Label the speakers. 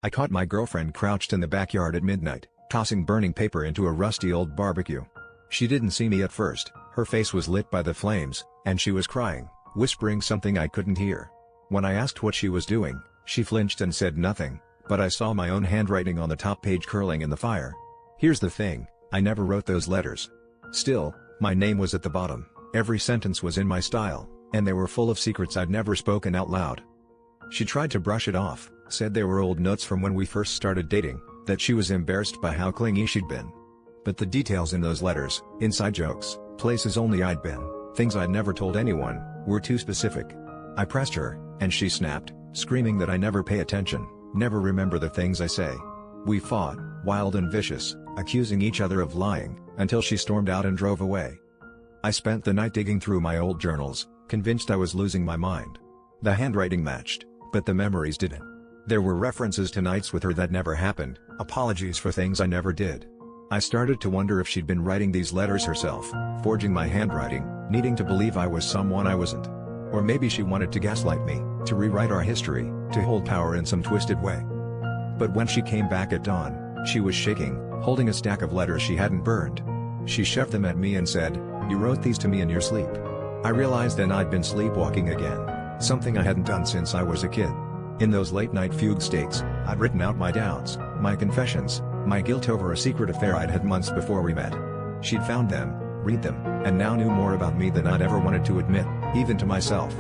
Speaker 1: I caught my girlfriend crouched in the backyard at midnight, tossing burning paper into a rusty old barbecue. She didn't see me at first, her face was lit by the flames, and she was crying, whispering something I couldn't hear. When I asked what she was doing, she flinched and said nothing, but I saw my own handwriting on the top page curling in the fire. Here's the thing, I never wrote those letters. Still, my name was at the bottom, every sentence was in my style, and they were full of secrets I'd never spoken out loud. She tried to brush it off, said they were old notes from when we first started dating, that she was embarrassed by how clingy she'd been. But the details in those letters, inside jokes, places only I'd been, things I'd never told anyone, were too specific. I pressed her, and she snapped, screaming that I never pay attention, never remember the things I say. We fought, wild and vicious, accusing each other of lying, until she stormed out and drove away. I spent the night digging through my old journals, convinced I was losing my mind. The handwriting matched, but the memories didn't. There were references to nights with her that never happened, apologies for things I never did. I started to wonder if she'd been writing these letters herself, forging my handwriting, needing to believe I was someone I wasn't. Or maybe she wanted to gaslight me, to rewrite our history, to hold power in some twisted way. But when she came back at dawn, she was shaking, holding a stack of letters she hadn't burned. She shoved them at me and said, "You wrote these to me in your sleep." I realized then I'd been sleepwalking again, something I hadn't done since I was a kid. In those late-night fugue states, I'd written out my doubts, my confessions, my guilt over a secret affair I'd had months before we met. She'd found them, read them, and now knew more about me than I'd ever wanted to admit, even to myself.